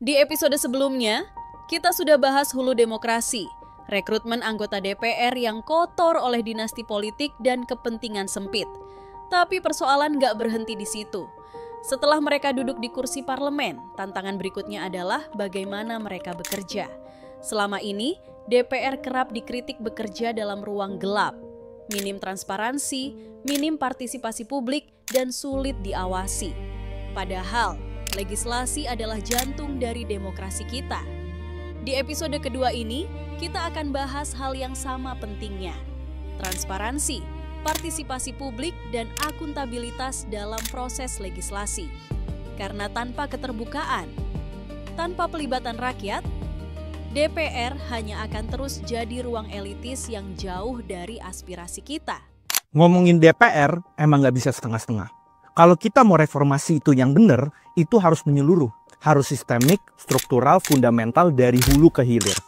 Di episode sebelumnya, kita sudah bahas hulu demokrasi, rekrutmen anggota DPR yang kotor oleh dinasti politik dan kepentingan sempit. Tapi persoalan gak berhenti di situ. Setelah mereka duduk di kursi parlemen, tantangan berikutnya adalah bagaimana mereka bekerja. Selama ini, DPR kerap dikritik bekerja dalam ruang gelap, minim transparansi, minim partisipasi publik, dan sulit diawasi. Padahal, legislasi adalah jantung dari demokrasi kita. Di episode kedua ini, kita akan bahas hal yang sama pentingnya. Transparansi, partisipasi publik, dan akuntabilitas dalam proses legislasi. Karena tanpa keterbukaan, tanpa pelibatan rakyat, DPR hanya akan terus jadi ruang elitis yang jauh dari aspirasi kita. Ngomongin DPR emang nggak bisa setengah-setengah. Kalau kita mau reformasi itu yang benar, itu harus menyeluruh. Harus sistemik, struktural, fundamental dari hulu ke hilir.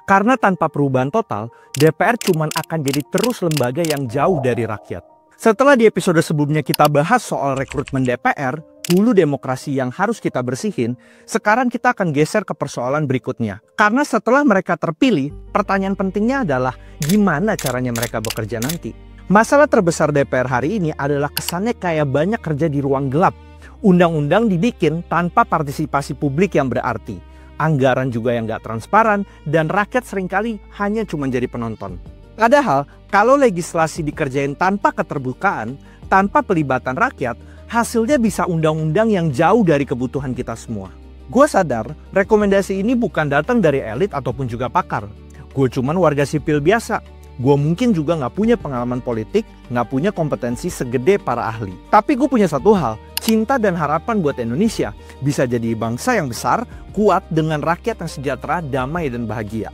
Karena tanpa perubahan total, DPR cuma akan jadi terus lembaga yang jauh dari rakyat. Setelah di episode sebelumnya kita bahas soal rekrutmen DPR, hulu demokrasi yang harus kita bersihin, sekarang kita akan geser ke persoalan berikutnya. Karena setelah mereka terpilih, pertanyaan pentingnya adalah gimana caranya mereka bekerja nanti. Masalah terbesar DPR hari ini adalah kesannya kayak banyak kerja di ruang gelap. Undang-undang dibikin tanpa partisipasi publik yang berarti. Anggaran juga yang gak transparan, dan rakyat seringkali hanya cuma jadi penonton. Padahal, kalau legislasi dikerjain tanpa keterbukaan, tanpa pelibatan rakyat, hasilnya bisa undang-undang yang jauh dari kebutuhan kita semua. Gue sadar, rekomendasi ini bukan datang dari elit ataupun juga pakar. Gue cuman warga sipil biasa. Gue mungkin juga gak punya pengalaman politik, gak punya kompetensi segede para ahli. Tapi gue punya satu hal, cinta dan harapan buat Indonesia. Bisa jadi bangsa yang besar, kuat dengan rakyat yang sejahtera, damai dan bahagia.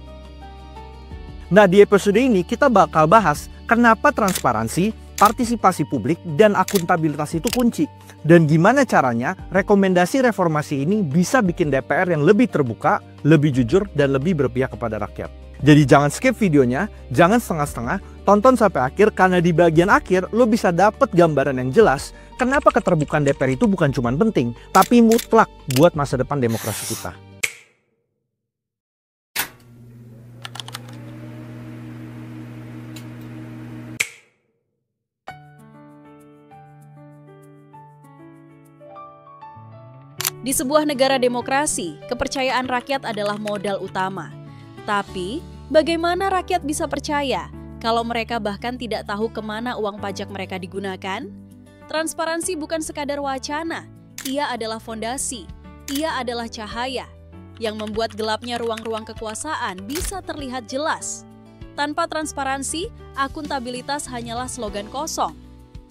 Nah, di episode ini kita bakal bahas kenapa transparansi, partisipasi publik, dan akuntabilitas itu kunci. Dan gimana caranya rekomendasi reformasi ini bisa bikin DPR yang lebih terbuka, lebih jujur, dan lebih berpihak kepada rakyat. Jadi jangan skip videonya, jangan setengah-setengah, tonton sampai akhir karena di bagian akhir lo bisa dapet gambaran yang jelas kenapa keterbukaan DPR itu bukan cuma penting, tapi mutlak buat masa depan demokrasi kita. Di sebuah negara demokrasi, kepercayaan rakyat adalah modal utama. Tapi, bagaimana rakyat bisa percaya kalau mereka bahkan tidak tahu kemana uang pajak mereka digunakan? Transparansi bukan sekadar wacana, ia adalah fondasi, ia adalah cahaya yang membuat gelapnya ruang-ruang kekuasaan bisa terlihat jelas. Tanpa transparansi, akuntabilitas hanyalah slogan kosong.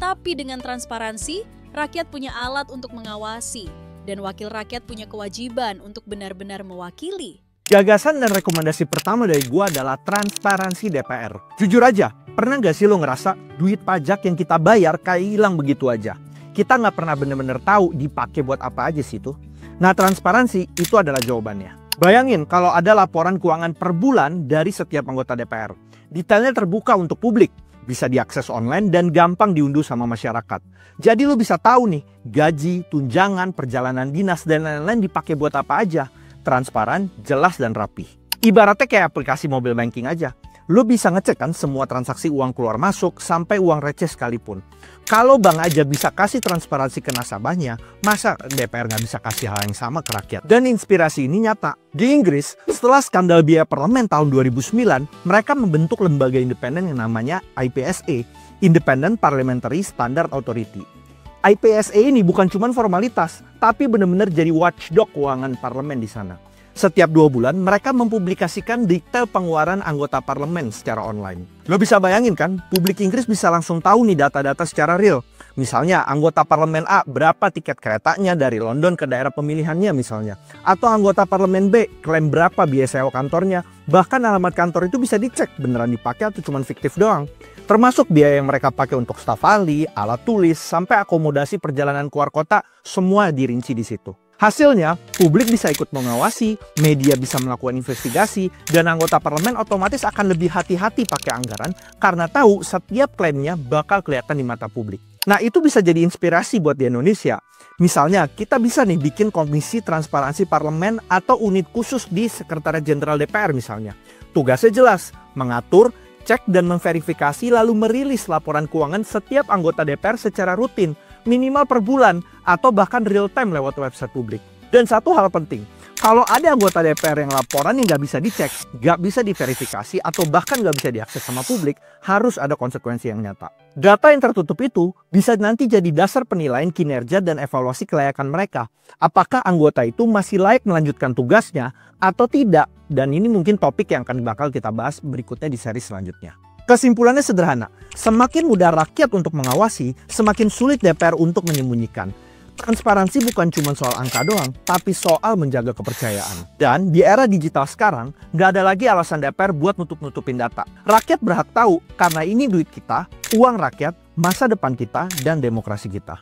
Tapi dengan transparansi, rakyat punya alat untuk mengawasi, dan wakil rakyat punya kewajiban untuk benar-benar mewakili. Gagasan dan rekomendasi pertama dari gue adalah transparansi DPR. Jujur aja, pernah gak sih lo ngerasa duit pajak yang kita bayar kayak hilang begitu aja? Kita gak pernah bener-bener tahu dipakai buat apa aja sih itu. Nah, transparansi itu adalah jawabannya. Bayangin kalau ada laporan keuangan per bulan dari setiap anggota DPR. Detailnya terbuka untuk publik, bisa diakses online dan gampang diunduh sama masyarakat. Jadi lo bisa tahu nih, gaji, tunjangan, perjalanan dinas, dan lain-lain dipakai buat apa aja. Transparan, jelas, dan rapi. Ibaratnya kayak aplikasi mobile banking aja. Lo bisa ngecek kan semua transaksi uang keluar masuk sampai uang receh sekalipun. Kalau bank aja bisa kasih transparansi ke nasabahnya, masa DPR nggak bisa kasih hal yang sama ke rakyat? Dan inspirasi ini nyata. Di Inggris, setelah skandal biaya parlemen tahun 2009, mereka membentuk lembaga independen yang namanya IPSA, Independent Parliamentary Standard Authority. IPSA ini bukan cuma formalitas, tapi benar-benar jadi watchdog keuangan parlemen di sana. Setiap 2 bulan, mereka mempublikasikan detail pengeluaran anggota parlemen secara online. Lo bisa bayangin kan, publik Inggris bisa langsung tahu nih data-data secara real. Misalnya, anggota parlemen A berapa tiket keretanya dari London ke daerah pemilihannya misalnya. Atau anggota parlemen B klaim berapa biaya sewa kantornya. Bahkan alamat kantor itu bisa dicek beneran dipakai atau cuma fiktif doang. Termasuk biaya yang mereka pakai untuk staf ahli, alat tulis, sampai akomodasi perjalanan keluar kota, semua dirinci di situ. Hasilnya, publik bisa ikut mengawasi, media bisa melakukan investigasi, dan anggota parlemen otomatis akan lebih hati-hati pakai anggaran karena tahu setiap klaimnya bakal kelihatan di mata publik. Nah, itu bisa jadi inspirasi buat di Indonesia. Misalnya, kita bisa nih bikin komisi transparansi parlemen atau unit khusus di Sekretariat Jenderal DPR misalnya. Tugasnya jelas, mengatur, cek dan memverifikasi lalu merilis laporan keuangan setiap anggota DPR secara rutin, minimal per bulan atau bahkan real time lewat website publik. Dan satu hal penting, kalau ada anggota DPR yang laporan yang nggak bisa dicek, nggak bisa diverifikasi, atau bahkan nggak bisa diakses sama publik, harus ada konsekuensi yang nyata. Data yang tertutup itu bisa nanti jadi dasar penilaian kinerja dan evaluasi kelayakan mereka. Apakah anggota itu masih layak melanjutkan tugasnya atau tidak? Dan ini mungkin topik yang akan bakal kita bahas berikutnya di seri selanjutnya. Kesimpulannya sederhana, semakin mudah rakyat untuk mengawasi, semakin sulit DPR untuk menyembunyikan. Transparansi bukan cuma soal angka doang, tapi soal menjaga kepercayaan. Dan di era digital sekarang, nggak ada lagi alasan DPR buat nutup-nutupin data. Rakyat berhak tahu, karena ini duit kita, uang rakyat, masa depan kita, dan demokrasi kita.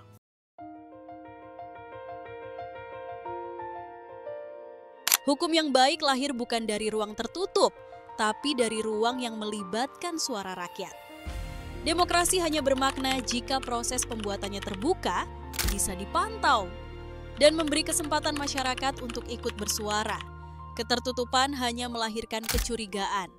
Hukum yang baik lahir bukan dari ruang tertutup, tapi dari ruang yang melibatkan suara rakyat. Demokrasi hanya bermakna jika proses pembuatannya terbuka, bisa dipantau, dan memberi kesempatan masyarakat untuk ikut bersuara. Ketertutupan hanya melahirkan kecurigaan,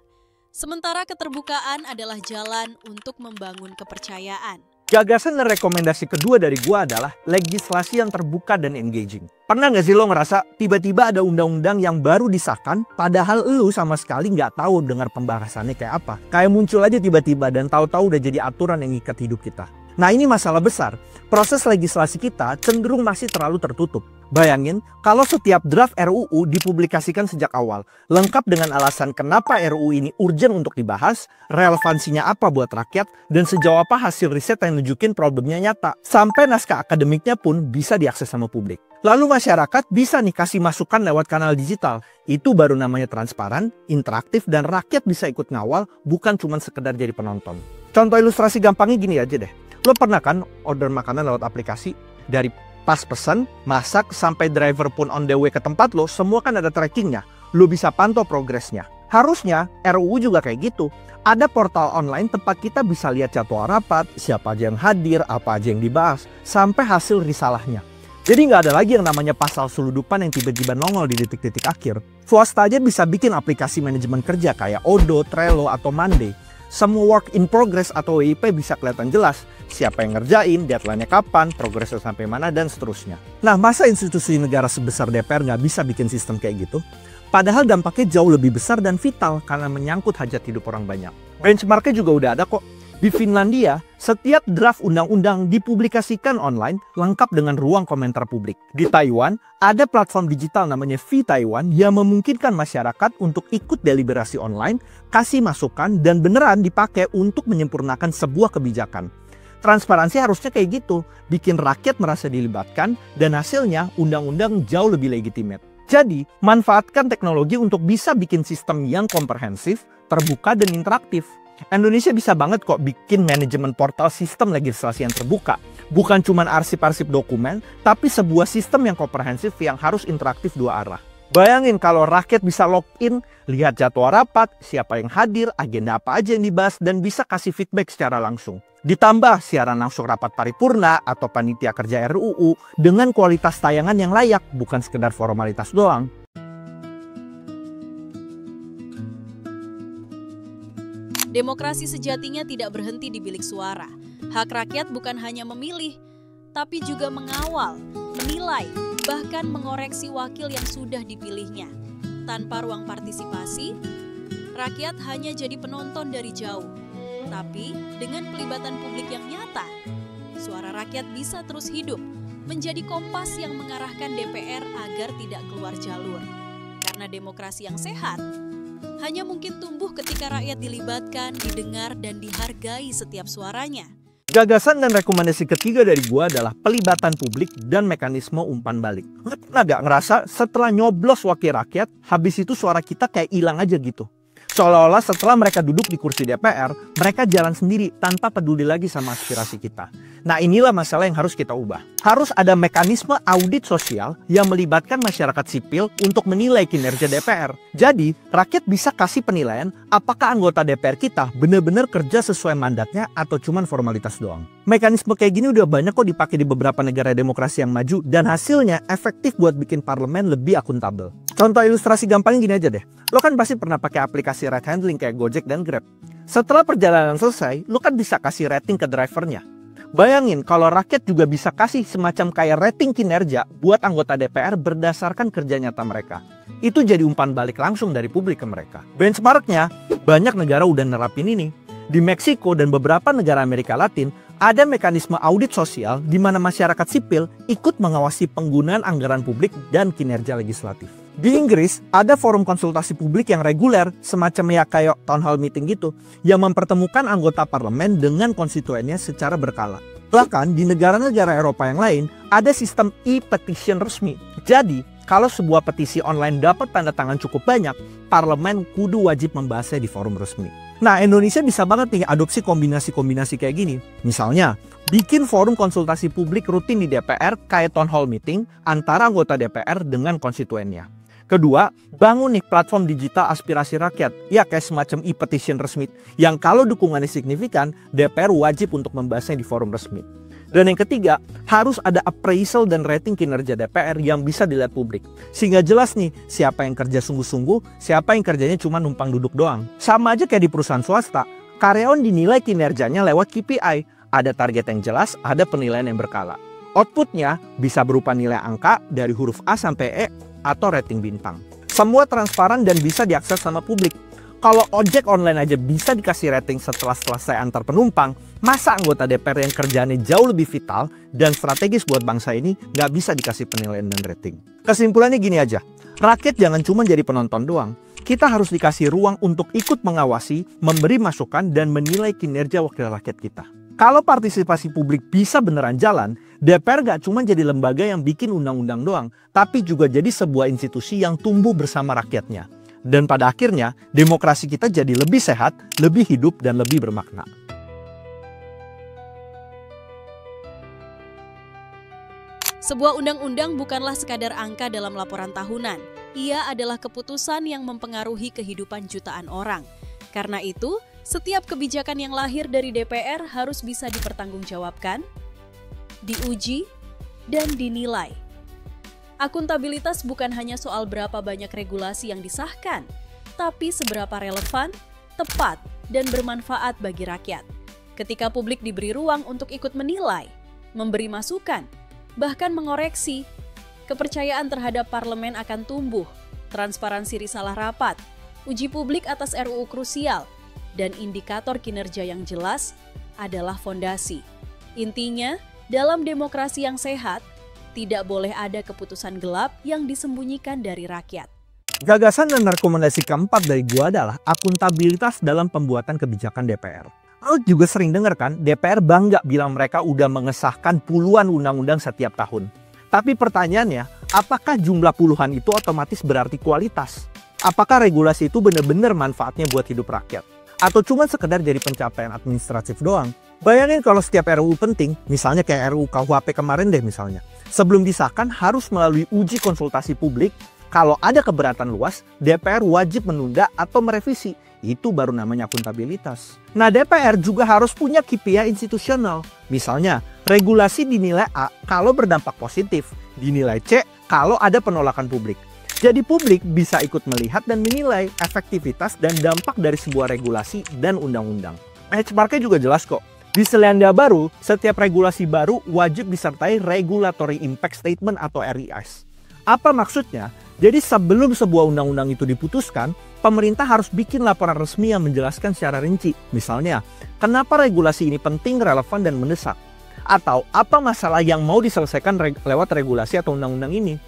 sementara keterbukaan adalah jalan untuk membangun kepercayaan. Gagasan dan rekomendasi kedua dari gua adalah legislasi yang terbuka dan engaging. Pernah nggak sih lo ngerasa tiba-tiba ada undang-undang yang baru disahkan, padahal lo sama sekali nggak tahu dengar pembahasannya kayak apa? Kayak muncul aja tiba-tiba dan tahu-tahu udah jadi aturan yang ngikat hidup kita. Nah, ini masalah besar. Proses legislasi kita cenderung masih terlalu tertutup. Bayangin kalau setiap draft RUU dipublikasikan sejak awal, lengkap dengan alasan kenapa RUU ini urgent untuk dibahas, relevansinya apa buat rakyat, dan sejauh apa hasil riset yang nunjukin problemnya nyata. Sampai naskah akademiknya pun bisa diakses sama publik. Lalu masyarakat bisa nih kasih masukan lewat kanal digital. Itu baru namanya transparan, interaktif, dan rakyat bisa ikut ngawal, bukan cuma sekedar jadi penonton. Contoh ilustrasi gampangnya gini aja deh. Lo pernah kan order makanan lewat aplikasi? Dari pas pesan, masak, sampai driver pun on the way ke tempat lo, semua kan ada trackingnya. Lo bisa pantau progresnya. Harusnya RUU juga kayak gitu. Ada portal online tempat kita bisa lihat jadwal rapat, siapa aja yang hadir, apa aja yang dibahas, sampai hasil risalahnya. Jadi nggak ada lagi yang namanya pasal seludupan yang tiba-tiba nongol di detik-detik akhir. Swasta aja bisa bikin aplikasi manajemen kerja kayak Odoo, Trello, atau Monday. Semua work in progress atau WIP bisa kelihatan jelas. Siapa yang ngerjain, deadline-nya kapan, progresnya sampai mana, dan seterusnya. Nah, masa institusi negara sebesar DPR nggak bisa bikin sistem kayak gitu? Padahal dampaknya jauh lebih besar dan vital karena menyangkut hajat hidup orang banyak. Benchmarknya juga udah ada kok. Di Finlandia, setiap draft undang-undang dipublikasikan online lengkap dengan ruang komentar publik. Di Taiwan, ada platform digital namanya V-Taiwan yang memungkinkan masyarakat untuk ikut deliberasi online, kasih masukan, dan beneran dipakai untuk menyempurnakan sebuah kebijakan. Transparansi harusnya kayak gitu, bikin rakyat merasa dilibatkan, dan hasilnya undang-undang jauh lebih legitimate. Jadi, manfaatkan teknologi untuk bisa bikin sistem yang komprehensif, terbuka, dan interaktif. Indonesia bisa banget kok bikin manajemen portal sistem legislasi yang terbuka. Bukan cuma arsip-arsip dokumen, tapi sebuah sistem yang komprehensif yang harus interaktif dua arah. Bayangin kalau rakyat bisa login, lihat jadwal rapat, siapa yang hadir, agenda apa aja yang dibahas, dan bisa kasih feedback secara langsung. Ditambah siaran langsung rapat paripurna atau panitia kerja RUU dengan kualitas tayangan yang layak, bukan sekedar formalitas doang. Demokrasi sejatinya tidak berhenti di bilik suara. Hak rakyat bukan hanya memilih, tapi juga mengawal, menilai, bahkan mengoreksi wakil yang sudah dipilihnya. Tanpa ruang partisipasi, rakyat hanya jadi penonton dari jauh. Tapi dengan pelibatan publik yang nyata, suara rakyat bisa terus hidup, menjadi kompas yang mengarahkan DPR agar tidak keluar jalur. Karena demokrasi yang sehat hanya mungkin tumbuh ketika rakyat dilibatkan, didengar, dan dihargai setiap suaranya. Gagasan dan rekomendasi ketiga dari gua adalah pelibatan publik dan mekanisme umpan balik. Lo pernah gak ngerasa setelah nyoblos wakil rakyat, habis itu suara kita kayak hilang aja gitu? Seolah-olah setelah mereka duduk di kursi DPR, mereka jalan sendiri tanpa peduli lagi sama aspirasi kita. Nah, inilah masalah yang harus kita ubah. Harus ada mekanisme audit sosial yang melibatkan masyarakat sipil untuk menilai kinerja DPR. Jadi, rakyat bisa kasih penilaian apakah anggota DPR kita benar-benar kerja sesuai mandatnya atau cuman formalitas doang. Mekanisme kayak gini udah banyak kok dipakai di beberapa negara demokrasi yang maju dan hasilnya efektif buat bikin parlemen lebih akuntabel. Contoh ilustrasi gampangnya gini aja deh. Lo kan pasti pernah pakai aplikasi ride handling kayak Gojek dan Grab. Setelah perjalanan selesai, lo kan bisa kasih rating ke drivernya. Bayangin kalau rakyat juga bisa kasih semacam kayak rating kinerja buat anggota DPR berdasarkan kerja nyata mereka. Itu jadi umpan balik langsung dari publik ke mereka. Benchmarknya, banyak negara udah nerapin ini. Di Meksiko dan beberapa negara Amerika Latin, ada mekanisme audit sosial di mana masyarakat sipil ikut mengawasi penggunaan anggaran publik dan kinerja legislatif. Di Inggris, ada forum konsultasi publik yang reguler, semacam ya kayak town hall meeting gitu, yang mempertemukan anggota parlemen dengan konstituennya secara berkala. Bahkan di negara-negara Eropa yang lain, ada sistem e-petition resmi. Jadi, kalau sebuah petisi online dapat tanda tangan cukup banyak, parlemen kudu wajib membahasnya di forum resmi. Nah, Indonesia bisa banget nih adopsi kombinasi-kombinasi kayak gini. Misalnya, bikin forum konsultasi publik rutin di DPR kayak town hall meeting antara anggota DPR dengan konstituennya. Kedua, bangun nih platform digital aspirasi rakyat, ya kayak semacam e-petition resmi, yang kalau dukungannya signifikan, DPR wajib untuk membahasnya di forum resmi. Dan yang ketiga, harus ada appraisal dan rating kinerja DPR yang bisa dilihat publik. Sehingga jelas nih, siapa yang kerja sungguh-sungguh, siapa yang kerjanya cuma numpang duduk doang. Sama aja kayak di perusahaan swasta, karyawan dinilai kinerjanya lewat KPI, ada target yang jelas, ada penilaian yang berkala. Outputnya bisa berupa nilai angka dari huruf A sampai E, atau rating bintang. Semua transparan dan bisa diakses sama publik. Kalau ojek online aja bisa dikasih rating setelah selesai antar penumpang, masa anggota DPR yang kerjaannya jauh lebih vital dan strategis buat bangsa ini nggak bisa dikasih penilaian dan rating? Kesimpulannya gini aja, rakyat jangan cuma jadi penonton doang. Kita harus dikasih ruang untuk ikut mengawasi, memberi masukan, dan menilai kinerja wakil rakyat kita. Kalau partisipasi publik bisa beneran jalan, DPR gak cuma jadi lembaga yang bikin undang-undang doang, tapi juga jadi sebuah institusi yang tumbuh bersama rakyatnya. Dan pada akhirnya, demokrasi kita jadi lebih sehat, lebih hidup, dan lebih bermakna. Sebuah undang-undang bukanlah sekadar angka dalam laporan tahunan. Ia adalah keputusan yang mempengaruhi kehidupan jutaan orang. Karena itu, setiap kebijakan yang lahir dari DPR harus bisa dipertanggungjawabkan, diuji, dan dinilai. Akuntabilitas bukan hanya soal berapa banyak regulasi yang disahkan, tapi seberapa relevan, tepat, dan bermanfaat bagi rakyat. Ketika publik diberi ruang untuk ikut menilai, memberi masukan, bahkan mengoreksi, kepercayaan terhadap parlemen akan tumbuh, transparansi risalah rapat, uji publik atas RUU krusial, dan indikator kinerja yang jelas adalah fondasi. Intinya, dalam demokrasi yang sehat, tidak boleh ada keputusan gelap yang disembunyikan dari rakyat. Gagasan dan rekomendasi keempat dari gua adalah akuntabilitas dalam pembuatan kebijakan DPR. Lo juga sering dengar kan, DPR bangga bilang mereka udah mengesahkan puluhan undang-undang setiap tahun. Tapi pertanyaannya, apakah jumlah puluhan itu otomatis berarti kualitas? Apakah regulasi itu benar-benar manfaatnya buat hidup rakyat? Atau cuma sekedar jadi pencapaian administratif doang? Bayangin kalau setiap RUU penting, misalnya kayak RUU KUHP kemarin deh misalnya, sebelum disahkan harus melalui uji konsultasi publik. Kalau ada keberatan luas, DPR wajib menunda atau merevisi. Itu baru namanya akuntabilitas. Nah, DPR juga harus punya KPI institusional. Misalnya, regulasi dinilai A kalau berdampak positif, dinilai C kalau ada penolakan publik. Jadi publik bisa ikut melihat dan menilai efektivitas dan dampak dari sebuah regulasi dan undang-undang. Benchmarknya juga jelas kok. Di Selandia Baru, setiap regulasi baru wajib disertai Regulatory Impact Statement atau RIS. Apa maksudnya? Jadi sebelum sebuah undang-undang itu diputuskan, pemerintah harus bikin laporan resmi yang menjelaskan secara rinci. Misalnya, kenapa regulasi ini penting, relevan, dan mendesak? Atau apa masalah yang mau diselesaikan lewat regulasi atau undang-undang ini?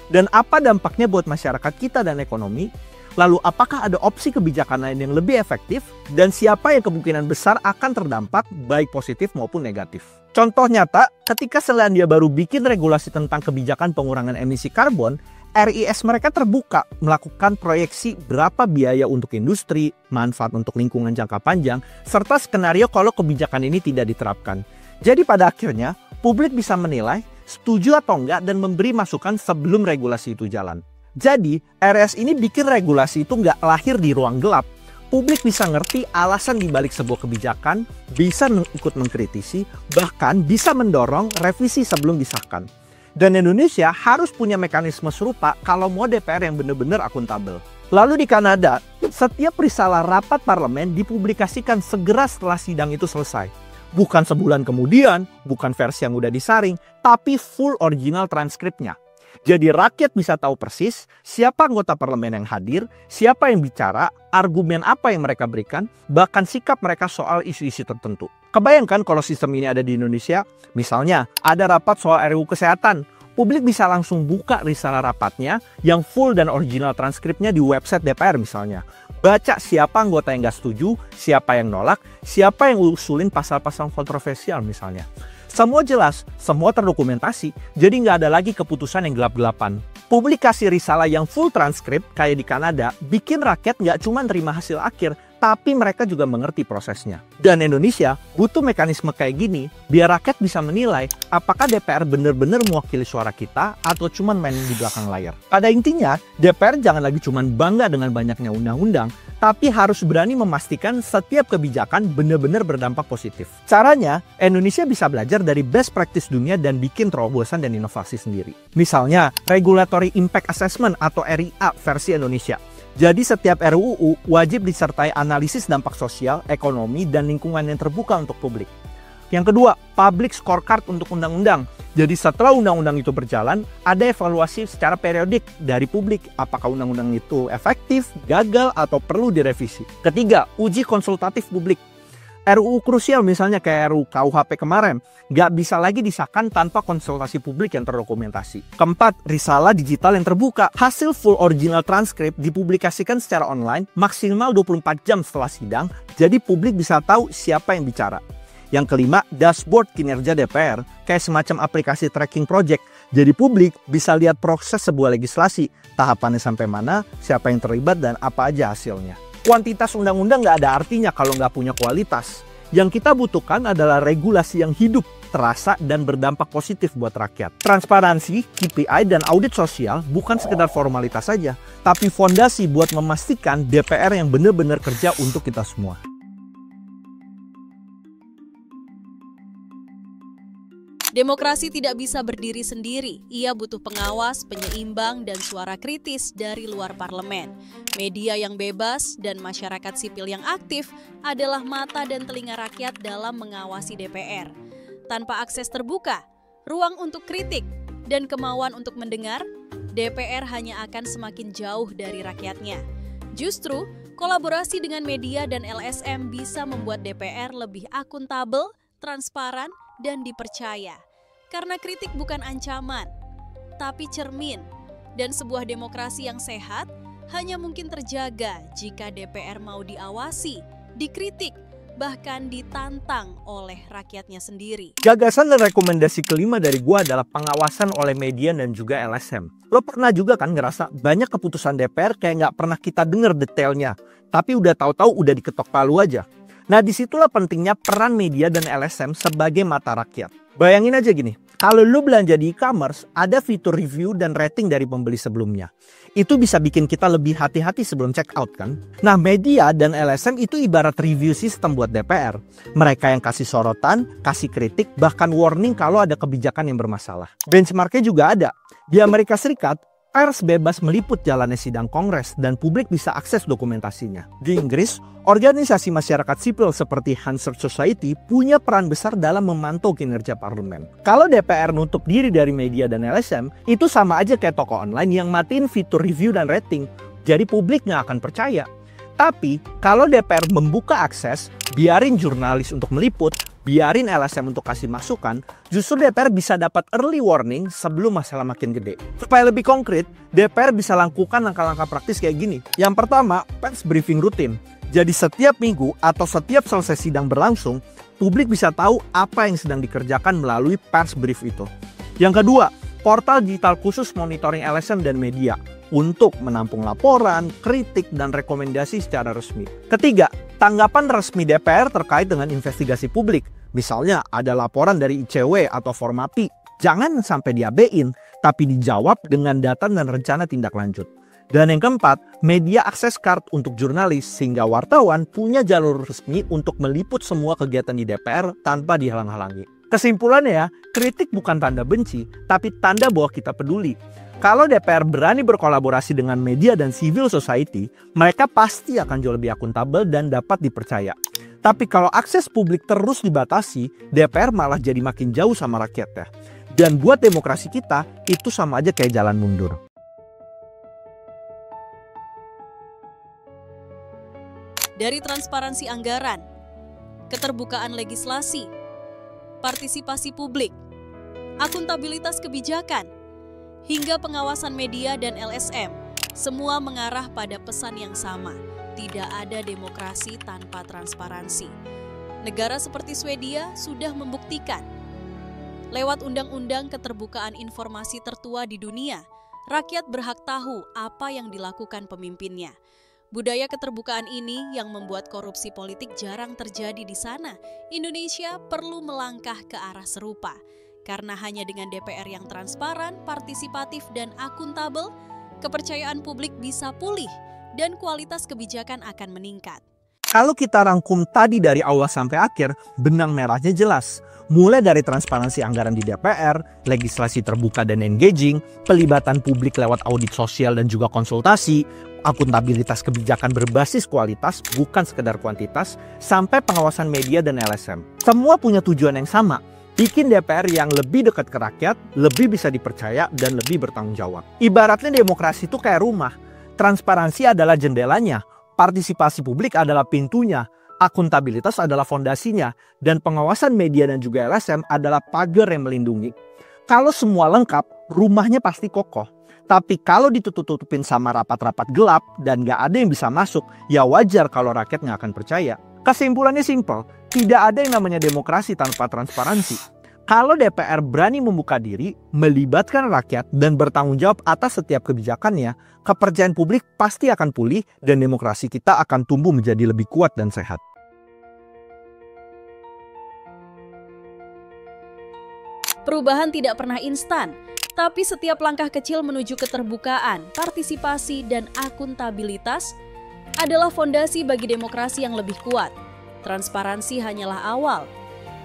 Dan apa dampaknya buat masyarakat kita dan ekonomi? Lalu apakah ada opsi kebijakan lain yang lebih efektif? Dan siapa yang kemungkinan besar akan terdampak baik positif maupun negatif? Contoh nyata, ketika Selandia Baru bikin regulasi tentang kebijakan pengurangan emisi karbon, RIS mereka terbuka melakukan proyeksi berapa biaya untuk industri, manfaat untuk lingkungan jangka panjang, serta skenario kalau kebijakan ini tidak diterapkan. Jadi pada akhirnya, publik bisa menilai setuju atau enggak dan memberi masukan sebelum regulasi itu jalan. Jadi, RS ini bikin regulasi itu enggak lahir di ruang gelap. Publik bisa ngerti alasan dibalik sebuah kebijakan, bisa ikut mengkritisi, bahkan bisa mendorong revisi sebelum disahkan. Dan Indonesia harus punya mekanisme serupa kalau mau DPR yang benar-benar akuntabel. Lalu di Kanada, setiap risalah rapat parlemen dipublikasikan segera setelah sidang itu selesai. Bukan sebulan kemudian, bukan versi yang udah disaring, tapi full original transkripnya. Jadi rakyat bisa tahu persis siapa anggota parlemen yang hadir, siapa yang bicara, argumen apa yang mereka berikan, bahkan sikap mereka soal isu-isu tertentu. Kebayangkan kalau sistem ini ada di Indonesia, misalnya ada rapat soal RUU Kesehatan. Publik bisa langsung buka risalah rapatnya yang full dan original transkripnya di website DPR misalnya. Baca siapa anggota yang gak setuju, siapa yang nolak, siapa yang usulin pasal-pasal kontroversial misalnya. Semua jelas, semua terdokumentasi, jadi nggak ada lagi keputusan yang gelap-gelapan. Publikasi risalah yang full transkrip kayak di Kanada bikin rakyat nggak cuma terima hasil akhir, tapi mereka juga mengerti prosesnya. Dan Indonesia butuh mekanisme kayak gini biar rakyat bisa menilai apakah DPR benar-benar mewakili suara kita atau cuma main di belakang layar. Pada intinya, DPR jangan lagi cuma bangga dengan banyaknya undang-undang, tapi harus berani memastikan setiap kebijakan benar-benar berdampak positif. Caranya, Indonesia bisa belajar dari best practice dunia dan bikin terobosan dan inovasi sendiri. Misalnya, Regulatory Impact Assessment atau RIA versi Indonesia. Jadi setiap RUU wajib disertai analisis dampak sosial, ekonomi, dan lingkungan yang terbuka untuk publik. Yang kedua, Public Scorecard untuk undang-undang. Jadi setelah undang-undang itu berjalan, ada evaluasi secara periodik dari publik. Apakah undang-undang itu efektif, gagal, atau perlu direvisi. Ketiga, uji konsultatif publik. RUU krusial misalnya kayak RUU KUHP kemarin, nggak bisa lagi disahkan tanpa konsultasi publik yang terdokumentasi. Keempat, risalah digital yang terbuka. Hasil full original transkrip dipublikasikan secara online maksimal 24 jam setelah sidang, jadi publik bisa tahu siapa yang bicara. Yang kelima, dashboard kinerja DPR, kayak semacam aplikasi tracking project. Jadi publik bisa lihat proses sebuah legislasi, tahapannya sampai mana, siapa yang terlibat, dan apa aja hasilnya. Kuantitas undang-undang nggak ada artinya kalau nggak punya kualitas. Yang kita butuhkan adalah regulasi yang hidup, terasa, dan berdampak positif buat rakyat. Transparansi, KPI, dan audit sosial bukan sekedar formalitas saja, tapi fondasi buat memastikan DPR yang benar-benar kerja untuk kita semua. Demokrasi tidak bisa berdiri sendiri. Ia butuh pengawas, penyeimbang, dan suara kritis dari luar parlemen. Media yang bebas dan masyarakat sipil yang aktif adalah mata dan telinga rakyat dalam mengawasi DPR. Tanpa akses terbuka, ruang untuk kritik, dan kemauan untuk mendengar, DPR hanya akan semakin jauh dari rakyatnya. Justru, kolaborasi dengan media dan LSM bisa membuat DPR lebih akuntabel, transparan, dan dipercaya. Karena kritik bukan ancaman, tapi cermin. Dan sebuah demokrasi yang sehat hanya mungkin terjaga jika DPR mau diawasi, dikritik, bahkan ditantang oleh rakyatnya sendiri. Gagasan dan rekomendasi kelima dari gua adalah pengawasan oleh media dan juga LSM. Lo pernah juga kan ngerasa banyak keputusan DPR kayak nggak pernah kita dengar detailnya, tapi udah tahu-tahu udah diketok palu aja. Nah, disitulah pentingnya peran media dan LSM sebagai mata rakyat. Bayangin aja gini, kalau lu belanja di e-commerce, ada fitur review dan rating dari pembeli sebelumnya. Itu bisa bikin kita lebih hati-hati sebelum check out kan? Nah, media dan LSM itu ibarat review sistem buat DPR. Mereka yang kasih sorotan, kasih kritik, bahkan warning kalau ada kebijakan yang bermasalah. Benchmarknya juga ada. Di Amerika Serikat, pers bebas meliput jalannya sidang Kongres dan publik bisa akses dokumentasinya. Di Inggris, organisasi masyarakat sipil seperti Hansard Society punya peran besar dalam memantau kinerja parlemen. Kalau DPR nutup diri dari media dan LSM, itu sama aja kayak toko online yang matiin fitur review dan rating. Jadi publik nggak akan percaya. Tapi kalau DPR membuka akses, biarin jurnalis untuk meliput, biarin LSM untuk kasih masukan, justru DPR bisa dapat early warning sebelum masalah makin gede. Supaya lebih konkret, DPR bisa lakukan langkah-langkah praktis kayak gini. Yang pertama, pers briefing rutin. Jadi setiap minggu atau setiap selesai sidang berlangsung, publik bisa tahu apa yang sedang dikerjakan melalui pers brief itu. Yang kedua, portal digital khusus monitoring LSM dan media untuk menampung laporan, kritik, dan rekomendasi secara resmi. Ketiga, tanggapan resmi DPR terkait dengan investigasi publik. Misalnya ada laporan dari ICW atau Formapi, jangan sampai diabein, tapi dijawab dengan data dan rencana tindak lanjut. Dan yang keempat, media akses card untuk jurnalis sehingga wartawan punya jalur resmi untuk meliput semua kegiatan di DPR tanpa dihalang-halangi. Kesimpulannya ya, kritik bukan tanda benci, tapi tanda bahwa kita peduli. Kalau DPR berani berkolaborasi dengan media dan civil society, mereka pasti akan jauh lebih akuntabel dan dapat dipercaya. Tapi kalau akses publik terus dibatasi, DPR malah jadi makin jauh sama rakyatnya. Dan buat demokrasi kita, itu sama aja kayak jalan mundur. Dari transparansi anggaran, keterbukaan legislasi, partisipasi publik, akuntabilitas kebijakan, hingga pengawasan media dan LSM, semua mengarah pada pesan yang sama. Tidak ada demokrasi tanpa transparansi. Negara seperti Swedia sudah membuktikan. Lewat Undang-Undang Keterbukaan Informasi tertua di dunia, rakyat berhak tahu apa yang dilakukan pemimpinnya. Budaya keterbukaan ini yang membuat korupsi politik jarang terjadi di sana. Indonesia perlu melangkah ke arah serupa. Karena hanya dengan DPR yang transparan, partisipatif, dan akuntabel, kepercayaan publik bisa pulih dan kualitas kebijakan akan meningkat. Kalau kita rangkum tadi dari awal sampai akhir, benang merahnya jelas. Mulai dari transparansi anggaran di DPR, legislasi terbuka dan engaging, pelibatan publik lewat audit sosial dan juga konsultasi, akuntabilitas kebijakan berbasis kualitas bukan sekedar kuantitas, sampai pengawasan media dan LSM. Semua punya tujuan yang sama, bikin DPR yang lebih dekat ke rakyat, lebih bisa dipercaya, dan lebih bertanggung jawab. Ibaratnya demokrasi itu kayak rumah, transparansi adalah jendelanya, partisipasi publik adalah pintunya, akuntabilitas adalah fondasinya, dan pengawasan media dan juga LSM adalah pagar yang melindungi. Kalau semua lengkap, rumahnya pasti kokoh. Tapi kalau ditutup-tutupin sama rapat-rapat gelap dan gak ada yang bisa masuk, ya wajar kalau rakyat gak akan percaya. Kesimpulannya simpel, tidak ada yang namanya demokrasi tanpa transparansi. Kalau DPR berani membuka diri, melibatkan rakyat, dan bertanggung jawab atas setiap kebijakannya, kepercayaan publik pasti akan pulih dan demokrasi kita akan tumbuh menjadi lebih kuat dan sehat. Perubahan tidak pernah instan, tapi setiap langkah kecil menuju keterbukaan, partisipasi, dan akuntabilitas adalah fondasi bagi demokrasi yang lebih kuat. Transparansi hanyalah awal.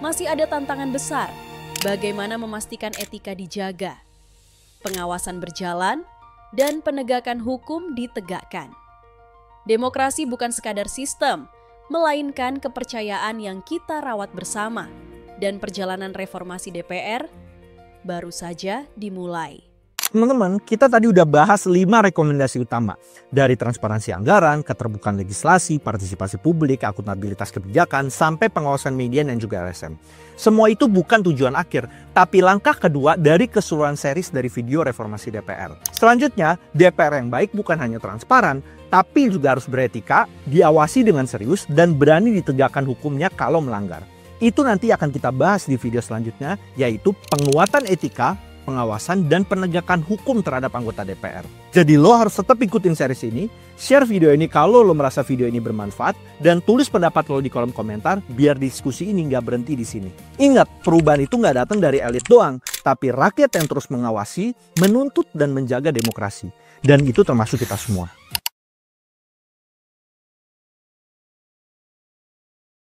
Masih ada tantangan besar. Bagaimana memastikan etika dijaga, pengawasan berjalan, dan penegakan hukum ditegakkan. Demokrasi bukan sekadar sistem, melainkan kepercayaan yang kita rawat bersama. Dan perjalanan reformasi DPR baru saja dimulai. Teman-teman, kita tadi udah bahas 5 rekomendasi utama. Dari transparansi anggaran, keterbukaan legislasi, partisipasi publik, akuntabilitas kebijakan, sampai pengawasan media dan juga LSM. Semua itu bukan tujuan akhir, tapi langkah kedua dari keseluruhan series dari video reformasi DPR. Selanjutnya, DPR yang baik bukan hanya transparan, tapi juga harus beretika, diawasi dengan serius, dan berani ditegakkan hukumnya kalau melanggar. Itu nanti akan kita bahas di video selanjutnya, yaitu penguatan etika, pengawasan, dan penegakan hukum terhadap anggota DPR. Jadi lo harus tetap ikutin series ini, share video ini kalau lo merasa video ini bermanfaat, dan tulis pendapat lo di kolom komentar biar diskusi ini nggak berhenti di sini. Ingat, perubahan itu nggak datang dari elit doang, tapi rakyat yang terus mengawasi, menuntut, dan menjaga demokrasi. Dan itu termasuk kita semua.